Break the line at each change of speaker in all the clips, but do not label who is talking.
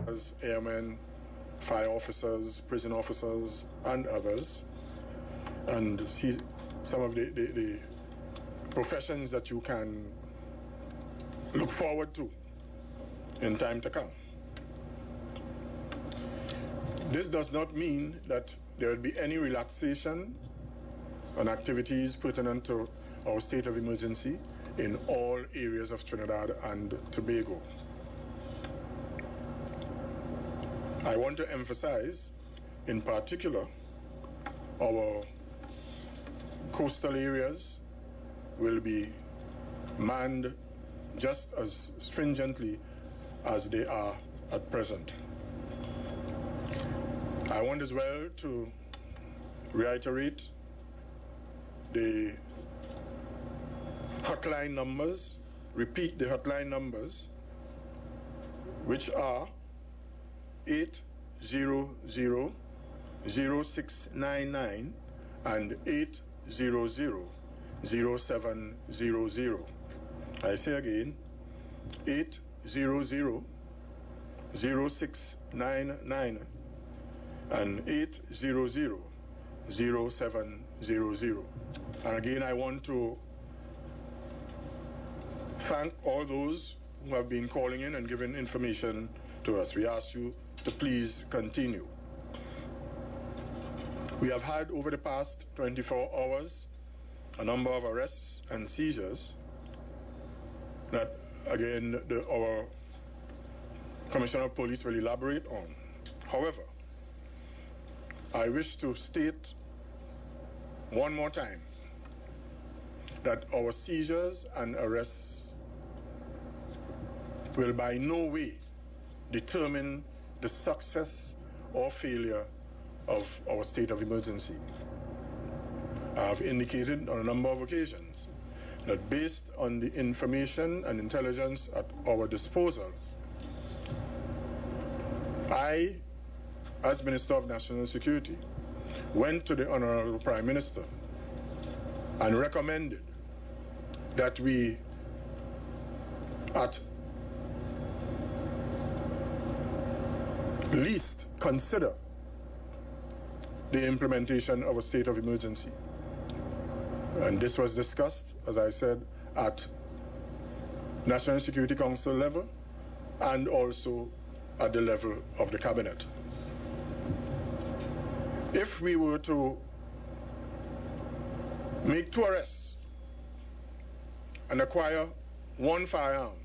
as airmen, fire officers, prison officers, and others, and see some of the professions that you can look forward to in time to come. This does not mean that there will be any relaxation on activities pertinent to our state of emergency in all areas of Trinidad and Tobago. I want to emphasize, in particular, our coastal areas will be manned just as stringently as they are at present. I want as well to reiterate the hotline numbers, repeat the hotline numbers, which are 800-0699 and 800-0700. I say again, 800-0699 and 800-0700. And again, I want to thank all those who have been calling in and giving information to us. We ask you to please continue. We have had over the past 24 hours a number of arrests and seizures that, again, our Commissioner of Police will elaborate on. However, I wish to state one more time that our seizures and arrests will by no way determine the success or failure of our state of emergency. I have indicated on a number of occasions that based on the information and intelligence at our disposal, I, as Minister of National Security, went to the Honorable Prime Minister and recommended that we, at least, consider the implementation of a state of emergency. And this was discussed, as I said, at National Security Council level and also at the level of the cabinet. If we were to make 2 arrests and acquire 1 firearm,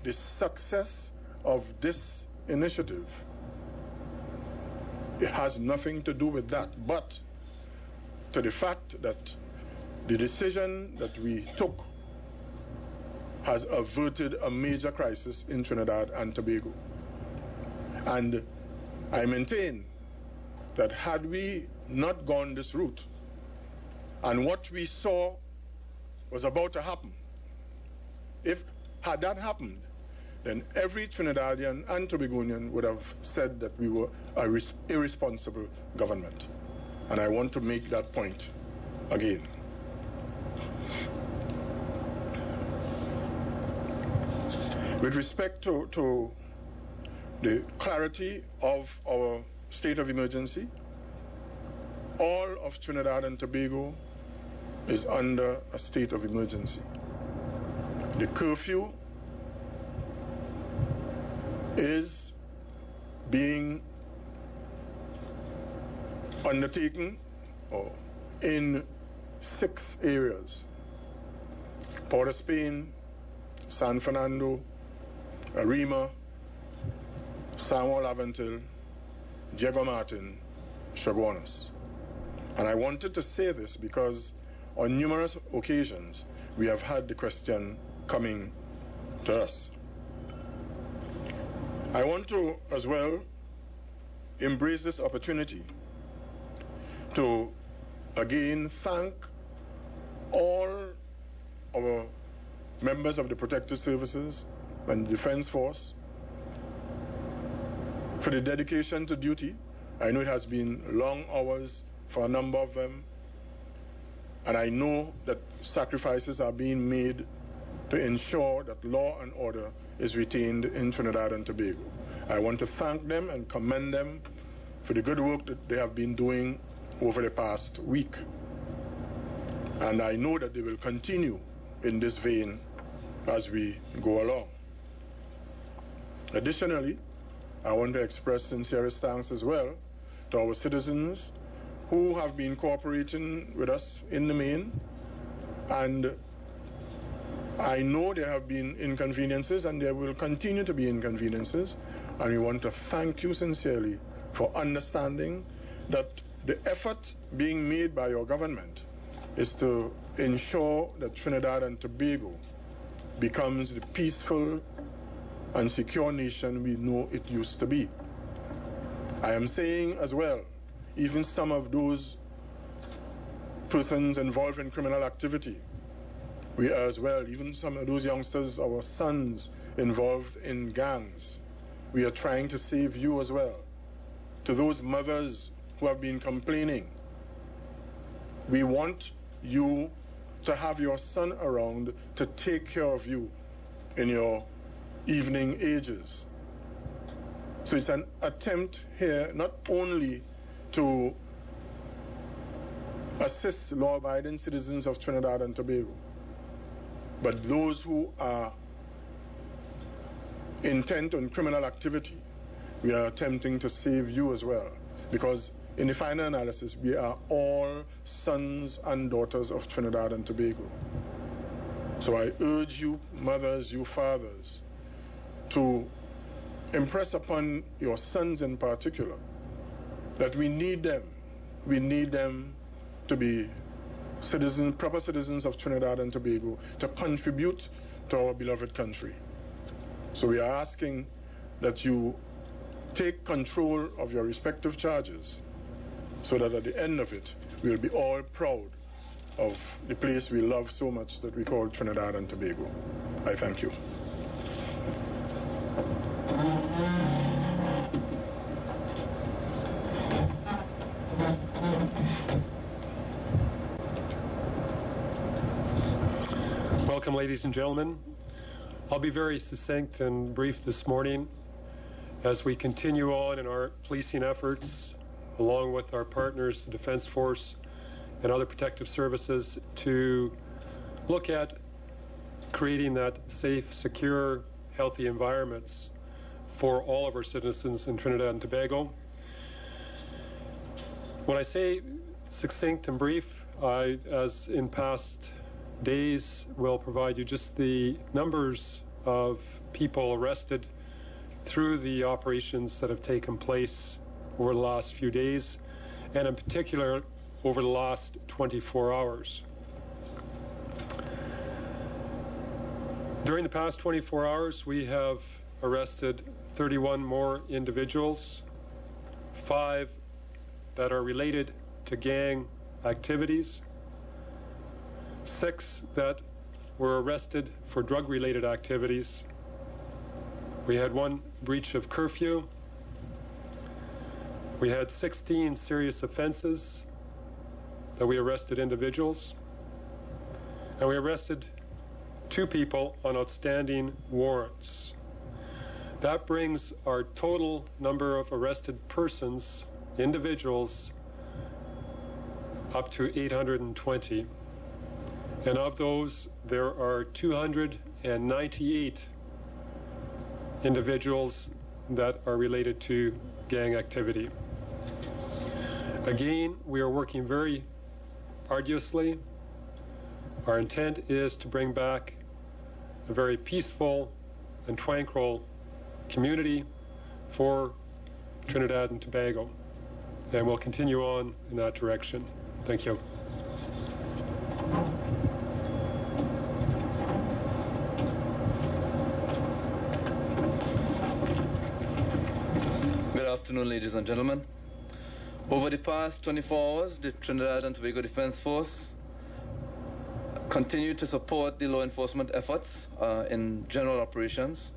the success of this initiative, it has nothing to do with that, but to the fact that the decision that we took has averted a major crisis in Trinidad and Tobago. And I maintain that had we not gone this route, and what we saw was about to happen, had that happened, then every Trinidadian and Tobagonian would have said that we were an irresponsible government. And I want to make that point again. With respect to the clarity of our state of emergency, all of Trinidad and Tobago is under a state of emergency. The curfew is being undertaken in 6 areas: Port of Spain, San Fernando, Arima, San Juan Laventil, Diego Martin, Chaguanas. And I wanted to say this because on numerous occasions we have had the question coming to us. I want to as well embrace this opportunity to again thank all our members of the Protective Services and the Defense Force for the dedication to duty. I know it has been long hours for a number of them, and I know that sacrifices are being made to ensure that law and order is retained in Trinidad and Tobago. I want to thank them and commend them for the good work that they have been doing over the past week. And I know that they will continue in this vein as we go along. Additionally, I want to express sincerest thanks as well to our citizens who have been cooperating with us in the main. And I know there have been inconveniences and there will continue to be inconveniences. And we want to thank you sincerely for understanding that the effort being made by your government is to ensure that Trinidad and Tobago becomes the peaceful and secure nation we know it used to be. I am saying as well, even some of those persons involved in criminal activity, we are as well, even some of those youngsters, our sons involved in gangs, we are trying to save you as well. To those mothers who have been complaining, we want you to have your son around to take care of you in your evening ages. So it's an attempt here not only to assist law-abiding citizens of Trinidad and Tobago, but those who are intent on criminal activity, we are attempting to save you as well. Because in the final analysis, we are all sons and daughters of Trinidad and Tobago. So I urge you mothers, you fathers, to impress upon your sons in particular that we need them. We need them to be citizens, proper citizens of Trinidad and Tobago, to contribute to our beloved country. So we are asking that you take control of your respective charges so that at the end of it, we'll be all proud of the place we love so much that we call Trinidad and Tobago. I thank you.
Welcome, ladies and gentlemen. I'll be very succinct and brief this morning as we continue on in our policing efforts, along with our partners, the Defence Force and other protective services, to look at creating that safe, secure, healthy environments for all of our citizens in Trinidad and Tobago. When I say succinct and brief, I, as in past days, will provide you just the numbers of people arrested through the operations that have taken place over the last few days, and in particular over the last 24 hours. During the past 24 hours, we have arrested 31 more individuals, 5 that are related to gang activities, 6 that were arrested for drug-related activities. We had 1 breach of curfew. We had 16 serious offenses that we arrested individuals. And we arrested 2 people on outstanding warrants. That brings our total number of arrested persons, individuals, up to 820. And of those, there are 298 individuals that are related to gang activity. Again, we are working very arduously. Our intent is to bring back a very peaceful and tranquil community for Trinidad and Tobago. And we'll continue on in that direction. Thank you.
Good afternoon, ladies and gentlemen. Over the past 24 hours, the Trinidad and Tobago Defence Force continued to support the law enforcement efforts in general operations.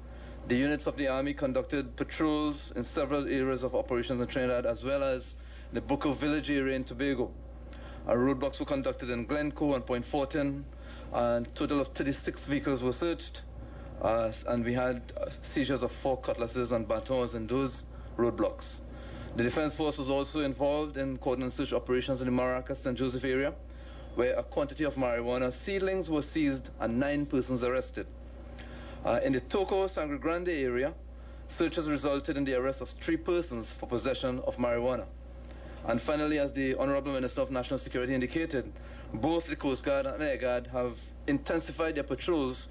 The units of the Army conducted patrols in several areas of operations in Trinidad, as well as the Bucco village area in Tobago. Roadblocks were conducted in Glencoe and Point Fortin, and a total of 36 vehicles were searched, and we had seizures of 4 cutlasses and batons in those roadblocks. The Defense Force was also involved in coordinated search operations in the Maracas St. Joseph area, where a quantity of marijuana seedlings were seized and 9 persons arrested. In the Toco Sangre Grande area, searches resulted in the arrest of 3 persons for possession of marijuana. And finally, as the Honorable Minister of National Security indicated, both the Coast Guard and Air Guard have intensified their patrols,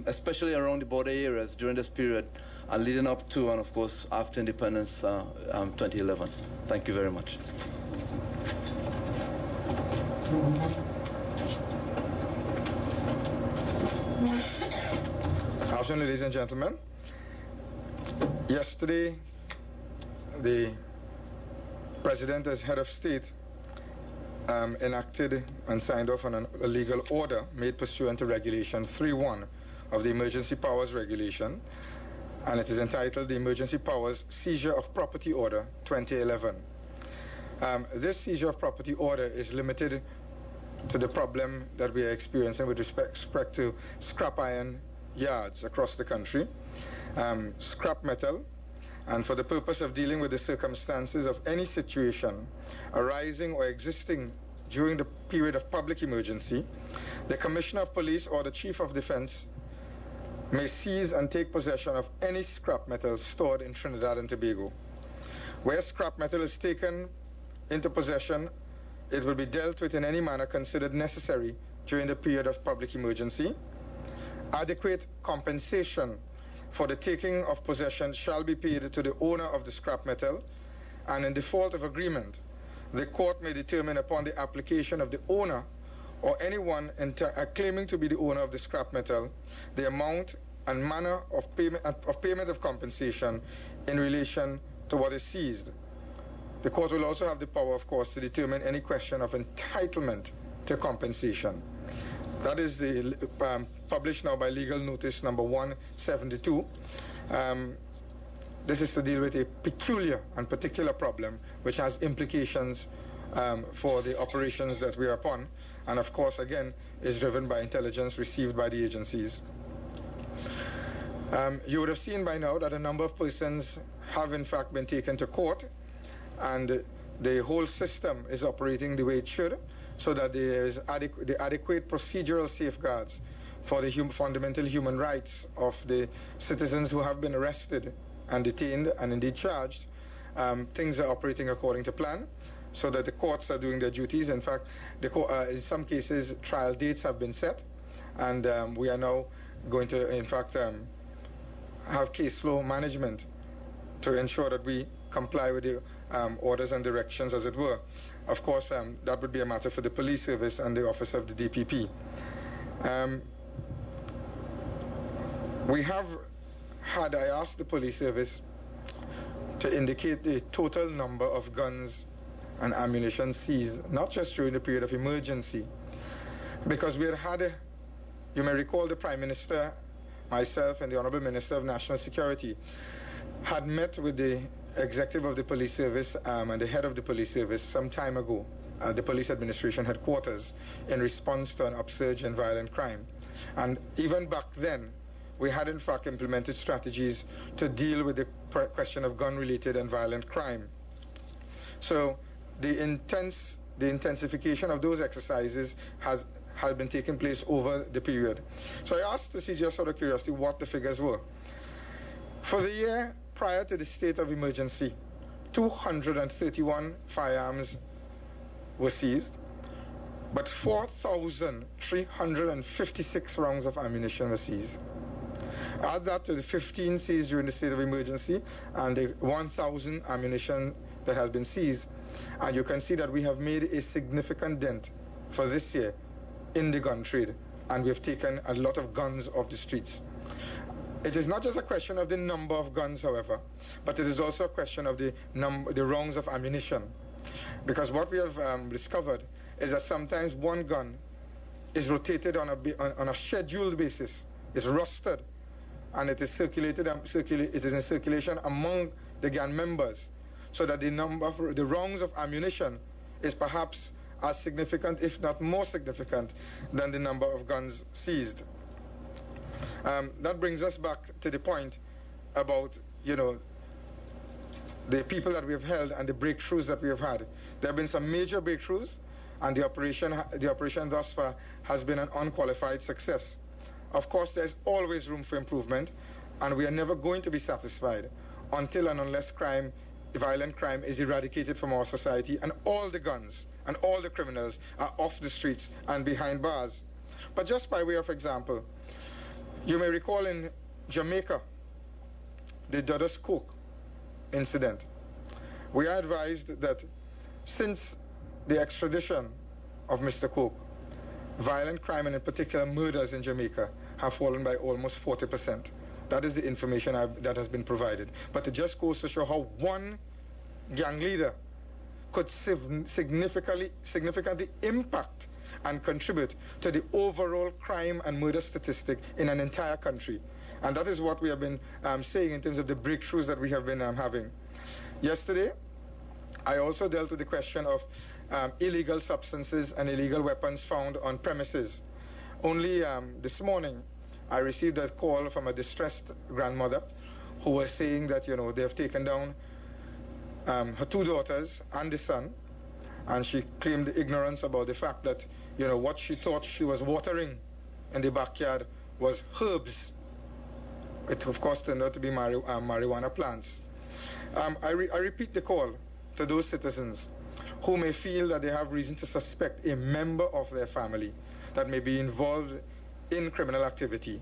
especially around the border areas during this period, and leading up to and, of course, after independence 2011. Thank you very much.
Good afternoon, ladies and gentlemen. Yesterday, the President, as head of state, enacted and signed off on a legal order made pursuant to Regulation 3.1 of the Emergency Powers Regulation, and it is entitled the Emergency Powers Seizure of Property Order 2011. This seizure of property order is limited to the problem that we are experiencing with respect to scrap iron yards across the country, scrap metal, and for the purpose of dealing with the circumstances of any situation arising or existing during the period of public emergency, the Commissioner of Police or the Chief of Defense may seize and take possession of any scrap metal stored in Trinidad and Tobago. Where scrap metal is taken into possession, it will be dealt with in any manner considered necessary during the period of public emergency. Adequate compensation for the taking of possession shall be paid to the owner of the scrap metal, and in default of agreement, the court may determine upon the application of the owner or anyone claiming to be the owner of the scrap metal the amount and manner of payment of compensation in relation to what is seized. The court will also have the power, of course, to determine any question of entitlement to compensation. That is the published now by legal notice number 172. This is to deal with a peculiar and particular problem which has implications for the operations that we are upon, and of course again is driven by intelligence received by the agencies. You would have seen by now that a number of persons have in fact been taken to court, and the whole system is operating the way it should, so that there is the adequate procedural safeguards for the fundamental human rights of the citizens who have been arrested and detained and indeed charged. Things are operating according to plan, so that the courts are doing their duties. In fact, in some cases, trial dates have been set, and we are now going to, in fact, have case flow management to ensure that we comply with the orders and directions, as it were. Of course, that would be a matter for the police service and the office of the DPP. I asked the police service to indicate the total number of guns and ammunition seized, not just during the period of emergency, because we had, you may recall, the Prime Minister, myself, and the Honorable Minister of National Security had met with the executive of the police service and the head of the police service some time ago at the police administration headquarters in response to an upsurge in violent crime. And even back then, we had in fact implemented strategies to deal with the question of gun-related and violent crime. So the intensification of those exercises has been taking place over the period. So I asked to see, just out of curiosity, what the figures were. For the year prior to the state of emergency, 231 firearms were seized, but 4,356 rounds of ammunition were seized. Add that to the 15 seized during the state of emergency and the 1,000 ammunition that has been seized, and you can see that we have made a significant dent for this year in the gun trade, and we have taken a lot of guns off the streets. It is not just a question of the number of guns, however, but it is also a question of the rounds of ammunition. Because what we have discovered is that sometimes one gun is rotated on a scheduled basis, is rostered, and it is circulated. It is in circulation among the gang members, so that the rounds of ammunition is perhaps as significant, if not more significant, than the number of guns seized. That brings us back to the point about, the people that we have held and the breakthroughs that we have had. There have been some major breakthroughs, and the operation thus far has been an unqualified success. Of course, there's always room for improvement, and we are never going to be satisfied until and unless violent crime is eradicated from our society and all the guns and all the criminals are off the streets and behind bars. But just by way of example, you may recall in Jamaica, the Dudus Cook incident. We are advised that since the extradition of Mr. Cook, violent crime and in particular murders in Jamaica have fallen by almost 40%. That is the information that has been provided. But it just goes to show how one gang leader could significantly impact and contribute to the overall crime and murder statistic in an entire country. And that is what we have been saying in terms of the breakthroughs that we have been having. Yesterday, I also dealt with the question of illegal substances and illegal weapons found on premises. Only this morning, I received a call from a distressed grandmother who was saying that, they have taken down her 2 daughters and the son, and she claimed ignorance about the fact that, what she thought she was watering in the backyard was herbs. It, of course, turned out to be marijuana plants. I repeat the call to those citizens who may feel that they have reason to suspect a member of their family that may be involved in criminal activity.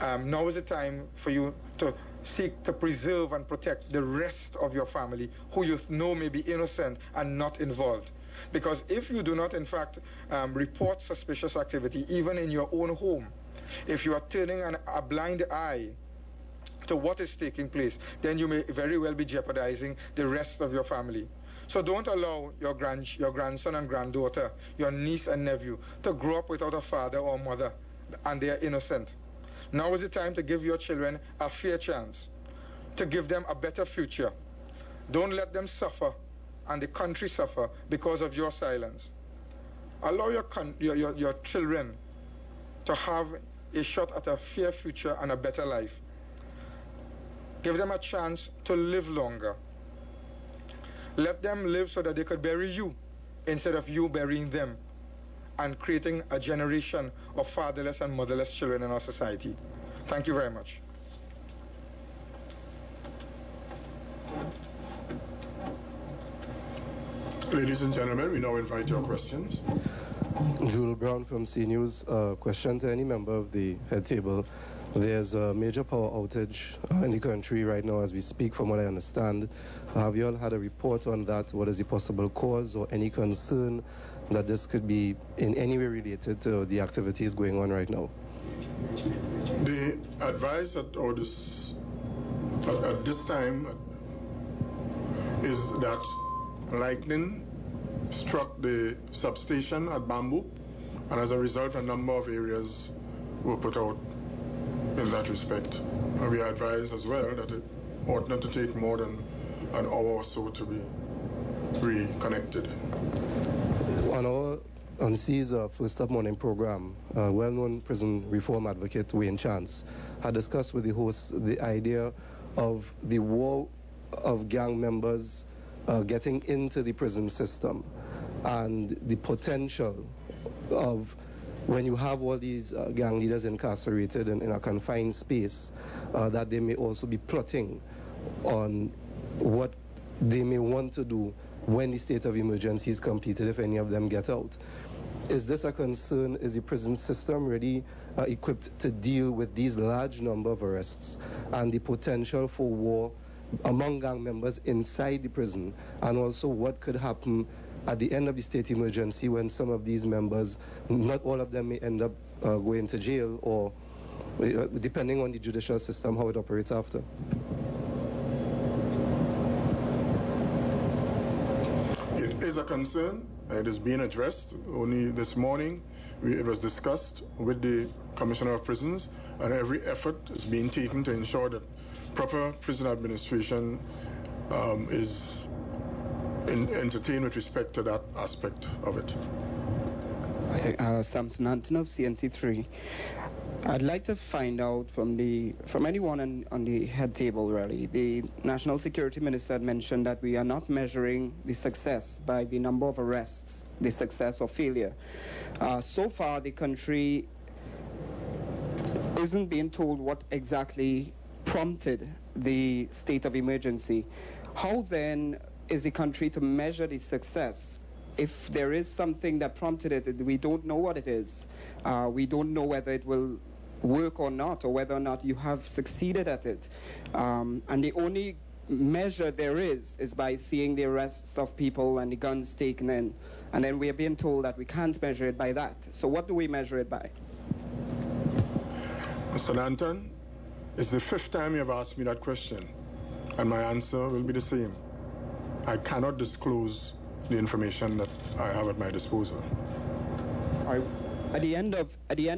Now is the time for you to seek to preserve and protect the rest of your family who you know may be innocent and not involved. Because if you do not, in fact, report suspicious activity, even in your own home, if you are turning a blind eye to what is taking place, then you may very well be jeopardizing the rest of your family. So don't allow your grandson and granddaughter, your niece and nephew, to grow up without a father or mother, and they are innocent. Now is the time to give your children a fair chance, to give them a better future. Don't let them suffer and the country suffer because of your silence. Allow your children to have a shot at a fair future and a better life. Give them a chance to live longer. Let them live so that they could bury you instead of you burying them, and creating a generation of fatherless and motherless children in our society. Thank you very much.
Ladies and gentlemen, we now invite your questions.
Jewel Brown from CNews. Question to any member of the head table. There's a major power outage in the country right now as we speak, from what I understand. Have you all had a report on that? What is the possible cause, or any concern that this could be in any way related to the activities going on right now?
The advice at this time is that lightning struck the substation at Bamboo, and as a result, a number of areas were put out in that respect. And we advise as well that it ought not to take more than an hour or so to be reconnected.
On C's First Up Morning program, well-known prison reform advocate Wayne Chance had discussed with the hosts the idea of the war of gang members getting into the prison system, and the potential of, when you have all these gang leaders incarcerated in a confined space, that they may also be plotting on what they may want to do when the state of emergency is completed, if any of them get out. Is this a concern? Is the prison system ready, equipped to deal with these large number of arrests and the potential for war among gang members inside the prison? And also, what could happen at the end of the state emergency when some of these members, not all of them, may end up going to jail, or depending on the judicial system, how it operates after?
It is a concern. It is being addressed. Only this morning, it was discussed with the Commissioner of Prisons, and every effort is being taken to ensure that proper prison administration is entertain with respect to that aspect of it.
Samson Antonov, CNC3. I'd like to find out from anyone on the head table, really. The National Security Minister had mentioned that we are not measuring the success by the number of arrests, the success or failure. So far, the country isn't being told what exactly prompted the state of emergency. How then is the country to measure the success? If there is something that prompted it, we don't know what it is. We don't know whether it will work or not, or whether or not you have succeeded at it. And the only measure there is by seeing the arrests of people and the guns taken in. And then we are being told that we can't measure it by that. So what do we measure it by?
Mr. Lanton, it's the 5th time you've asked me that question, and my answer will be the same. I cannot disclose the information that I have at my disposal.
All right. At the end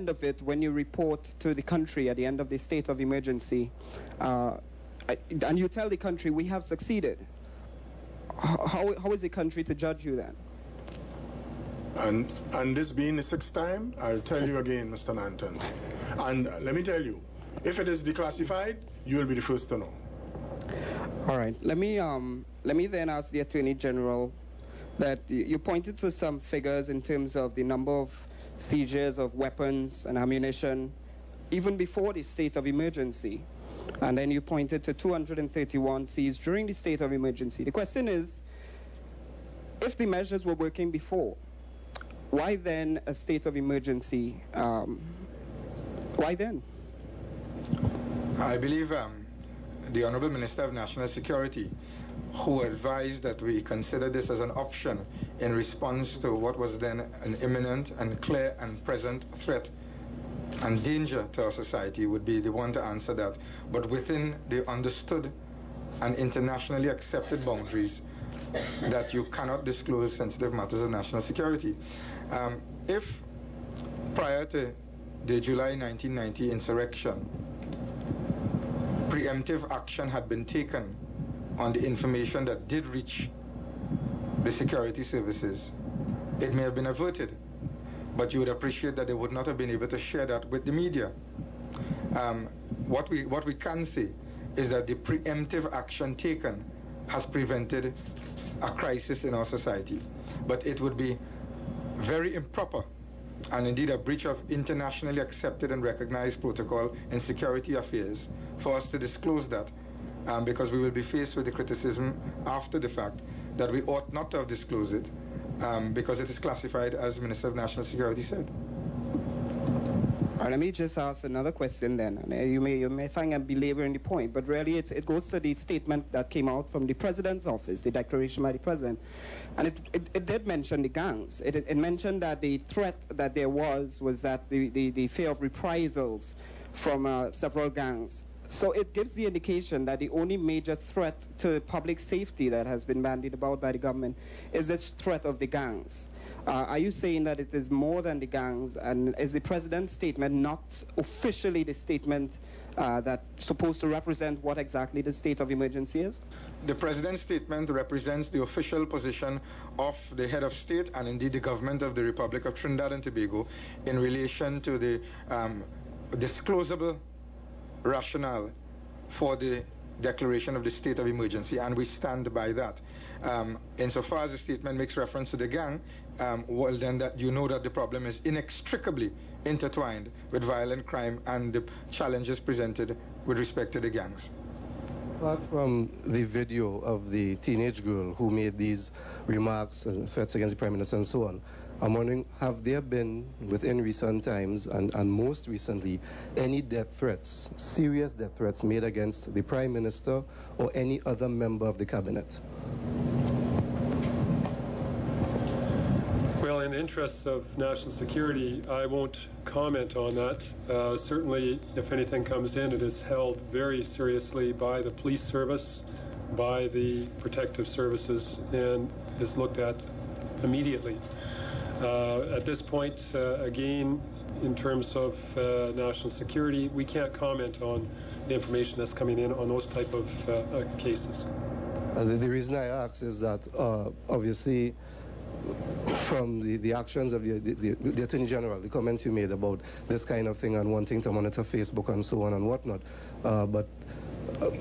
of it, when you report to the country at the end of the state of emergency, and you tell the country we have succeeded, how is the country to judge you then?
And this being the 6th time, I'll tell you again, Mr. Nanton. And let me tell you, if it is declassified, you will be the first to know.
All right. Let me then ask the Attorney General that you pointed to some figures in terms of the number of seizures of weapons and ammunition, even before the state of emergency. And then you pointed to 231 seized during the state of emergency. The question is, if the measures were working before, why then a state of emergency? Why then?
I believe the Honorable Minister of National Security, who advised that we consider this as an option in response to what was then an imminent and clear and present threat and danger to our society, would be the one to answer that, but within the understood and internationally accepted boundaries that you cannot disclose sensitive matters of national security. If prior to the July 1990 insurrection, preemptive action had been taken on the information that did reach the security services, it may have been averted, but you would appreciate that they would not have been able to share that with the media. What we can say is that the preemptive action taken has prevented a crisis in our society, but it would be very improper and indeed a breach of internationally accepted and recognized protocol in security affairs for us to disclose that. Because we will be faced with the criticism after the fact that we ought not to have disclosed it because it is classified, as Minister of National Security said.
All right, let me just ask another question then. You may find I'm belaboring the point, but really it goes to the statement that came out from the President's office, the declaration by the President. And it did mention the gangs. It mentioned that the threat that there was that the fear of reprisals from several gangs. So it gives the indication that the only major threat to public safety that has been bandied about by the government is this threat of the gangs. Are you saying that it is more than the gangs, and is the President's statement not officially the statement that's supposed to represent what exactly the state of emergency is?
The President's statement represents the official position of the head of state and indeed the government of the Republic of Trinidad and Tobago in relation to the disclosable rationale for the declaration of the state of emergency, and we stand by that. Insofar as the statement makes reference to the gang, well then that you know that the problem is inextricably intertwined with violent crime and the challenges presented with respect to the gangs.
Apart from the video of the teenage girl who made these remarks and threats against the Prime Minister and so on, I'm wondering, have there been, within recent times and most recently, any death threats, serious death threats made against the Prime Minister or any other member of the Cabinet?
Well, in the interests of national security, I won't comment on that. Certainly, if anything comes in, it is held very seriously by the police service, by the protective services, and is looked at immediately. At this point, again, in terms of national security, we can't comment on the information that's coming in on those type of cases.
The reason I ask is that obviously from the actions of the Attorney General, the comments you made about this kind of thing and wanting to monitor Facebook and so on and whatnot, but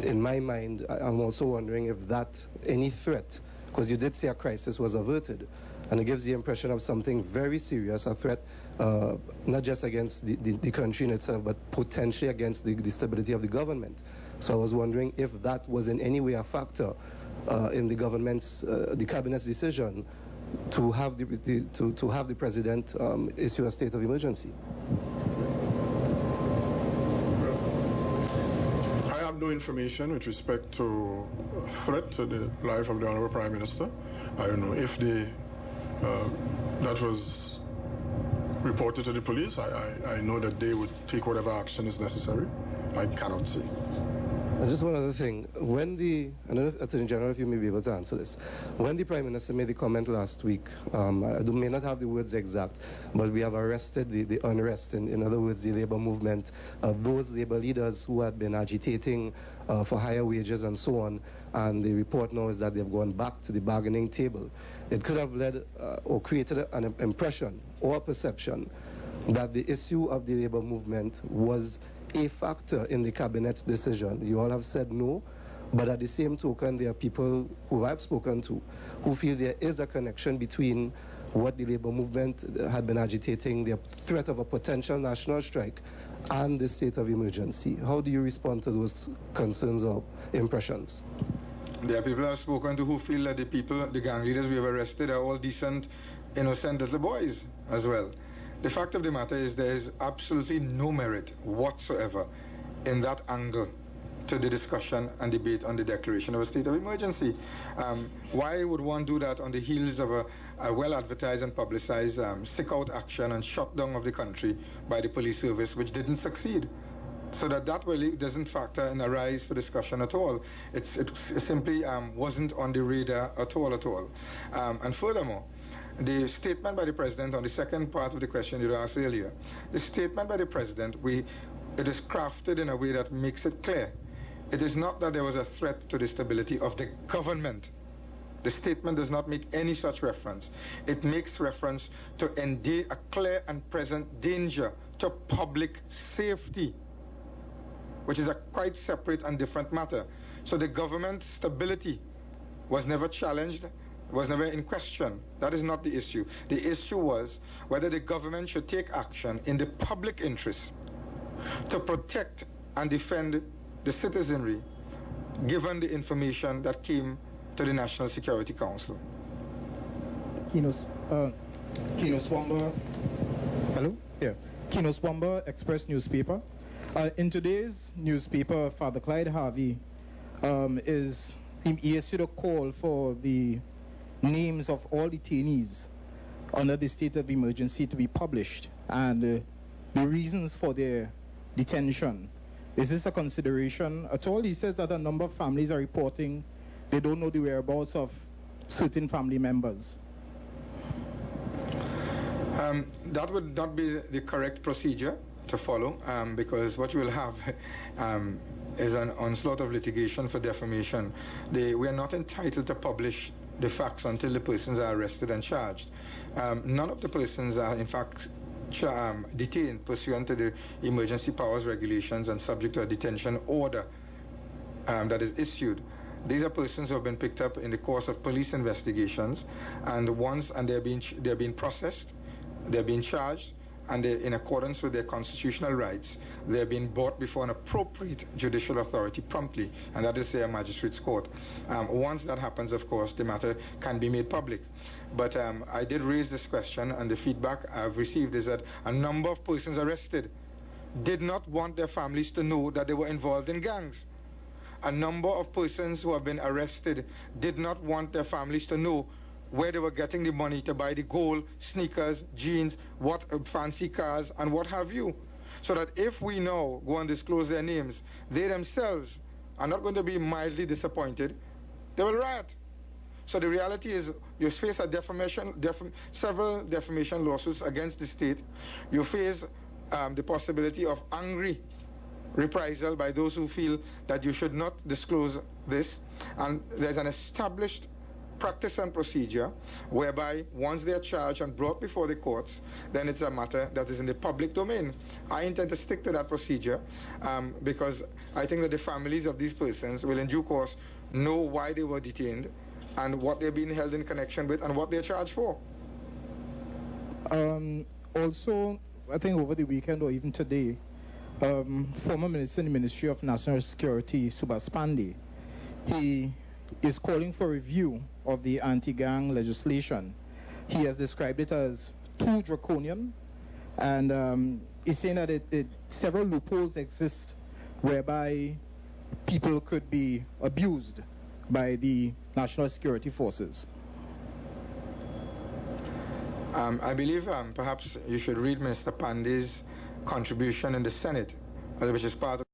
in my mind, I'm also wondering if that, any threat, because you did say a crisis was averted, and it gives the impression of something very serious, a threat not just against the country in itself, but potentially against the stability of the government. So I was wondering if that was in any way a factor in the government's, the cabinet's decision to have the president issue a state of emergency.
I have no information with respect to a threat to the life of the Honorable Prime Minister. I don't know if that was reported to the police. I know that they would take whatever action is necessary. I cannot say.
And just one other thing, when I don't know, Attorney General, if you may be able to answer this. When the Prime Minister made the comment last week, I may not have the words exact, but we have arrested the unrest, in other words, the labor movement, those labor leaders who had been agitating for higher wages and so on, and the report now is that they've gone back to the bargaining table. It could have led or created an impression or a perception that the issue of the labor movement was a factor in the cabinet's decision. You all have said no, but at the same token, there are people who I've spoken to who feel there is a connection between what the labor movement had been agitating, the threat of a potential national strike, and the state of emergency. How do you respond to those concerns or impressions?
There are people I've spoken to who feel that the gang leaders we have arrested are all decent, innocent little boys as well. The fact of the matter is there is absolutely no merit whatsoever in that angle to the discussion and debate on the declaration of a state of emergency. Why would one do that on the heels of a well-advertised and publicized sick-out action and shutdown of the country by the police service, which didn't succeed? So that really doesn't factor and arise for discussion at all. It simply wasn't on the radar at all. And furthermore, the statement by the President on the second part of the question you asked earlier, the statement by the President, it is crafted in a way that makes it clear. It is not that there was a threat to the stability of the government. The statement does not make any such reference. It makes reference to a clear and present danger to public safety, which is a quite separate and different matter. So the government's stability was never challenged, was never in question. That is not the issue. The issue was whether the government should take action in the public interest to protect and defend the citizenry, given the information that came to the National Security Council.
Kino Swamba. Hello? Yeah. Kino Swamba, Express newspaper. In today's newspaper, Father Clyde Harvey he issued a call for the names of all detainees under the state of emergency to be published and the reasons for their detention. Is this a consideration at all? He says that a number of families are reporting they don't know the whereabouts of certain family members.
That would not be the correct procedure to follow, because what you will have is an onslaught of litigation for defamation. We are not entitled to publish the facts until the persons are arrested and charged. None of the persons are, in fact, detained pursuant to the emergency powers regulations and subject to a detention order that is issued. These are persons who have been picked up in the course of police investigations, and they're being processed, they're being charged, and in accordance with their constitutional rights, they're being brought before an appropriate judicial authority promptly, and that is, say, a magistrate's court. Once that happens, of course, the matter can be made public. But I did raise this question, and the feedback I've received is that a number of persons arrested did not want their families to know that they were involved in gangs. A number of persons who have been arrested did not want their families to know where they were getting the money to buy the gold, sneakers, jeans, fancy cars, and what have you. So that if we now go and disclose their names, they themselves are not going to be mildly disappointed. They will riot. So the reality is you face several defamation lawsuits against the state. You face the possibility of angry reprisal by those who feel that you should not disclose this. And there's an established practice and procedure whereby once they are charged and brought before the courts, then it's a matter that is in the public domain. I intend to stick to that procedure because I think that the families of these persons will in due course know why they were detained and what they're being held in connection with and what they're charged for.
Also, I think over the weekend or even today, former Minister in the Ministry of National Security, Subhas Pandey, he is calling for review of the anti-gang legislation. He has described it as too draconian, and he's saying that several loopholes exist whereby people could be abused by the national security forces.
I believe perhaps you should read Minister Pandey's contribution in the Senate, which is part of